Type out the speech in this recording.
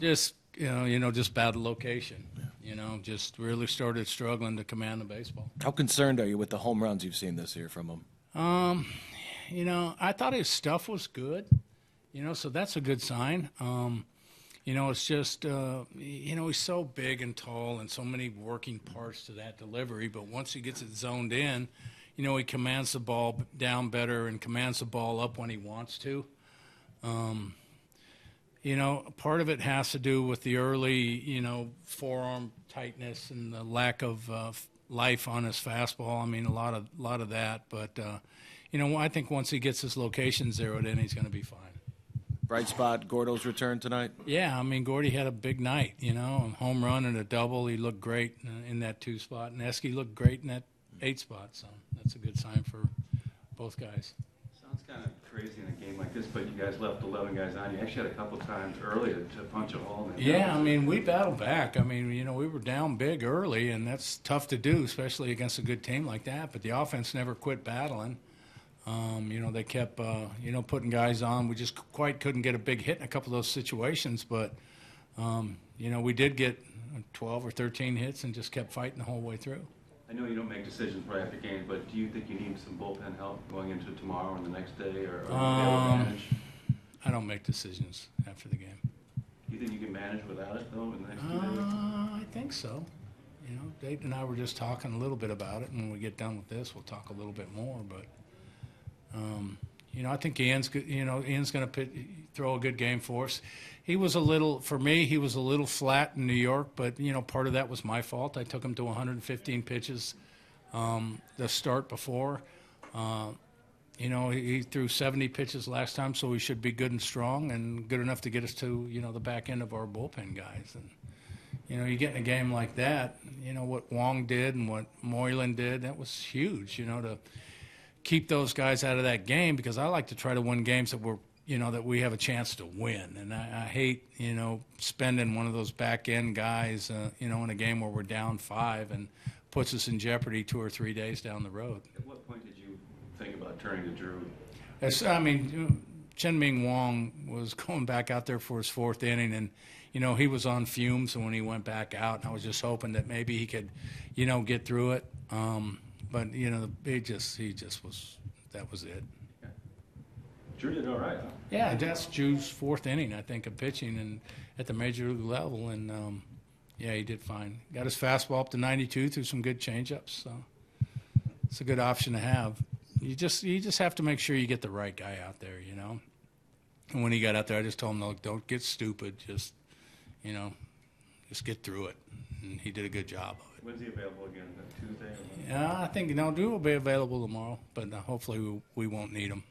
Just just bad location. Just really started struggling to command the baseball. How concerned are you with the home runs you've seen this year from him? I thought his stuff was good. So that's a good sign. It's just, he's so big and tall and so many working parts to that delivery. But once he gets it zoned in, he commands the ball down better and commands the ball up when he wants to. Part of it has to do with the early, forearm tightness and the lack of life on his fastball. I mean, a lot of that. But, I think once he gets his location zeroed in, he's going to be fine. Bright spot, Gordo's return tonight? Yeah, I mean, Gordy had a big night, a home run and a double. He looked great in that 2 spot. And Esky looked great in that 8 spot. So that's a good sign for both guys. Sounds kind of crazy in a game like this, but you guys left 11 guys on. You actually had a couple times early to punch a hole in. Yeah, I mean, we battled back. I mean, we were down big early, and that's tough to do, especially against a good team like that. But the offense never quit battling. They kept, putting guys on. We just quite couldn't get a big hit in a couple of those situations. But, we did get 12 or 13 hits and just kept fighting the whole way through. I know you don't make decisions right after games, but do you think you need some bullpen help going into tomorrow and the next day, or manage? I don't make decisions after the game. Do you think you can manage without it, though, in the next 2 days? I think so. Dayton and I were just talking a little bit about it, and when we get done with this, we'll talk a little bit more. But, I think Ian's going to throw a good game for us. He was a little flat in New York, but, part of that was my fault. I took him to 115 pitches the start before. He threw 70 pitches last time, so he should be good and strong and good enough to get us to, the back end of our bullpen guys. And, you get in a game like that, what Wong did and what Moylan did, that was huge, to keep those guys out of that game, because I like to try to win games that we have a chance to win. And I hate, spending one of those back-end guys, in a game where we're down 5 and puts us in jeopardy 2 or 3 days down the road. At what point did you think about turning to Drew? Chen-Ming Wong was going back out there for his 4th inning, and, he was on fumes when he went back out. And I was just hoping that maybe he could, get through it. But, he just was, that was it. Yeah. Drew did all right, huh? Yeah, that's Drew's 4th inning, I think, of pitching and at the major league level. And, he did fine. Got his fastball up to 92 through some good changeups. So it's a good option to have. You just have to make sure you get the right guy out there, And when he got out there, I just told him, look, don't get stupid. Just, just get through it. And he did a good job of it. When's he available again? Tuesday? Yeah, I think Drew will be available tomorrow, but hopefully we won't need him.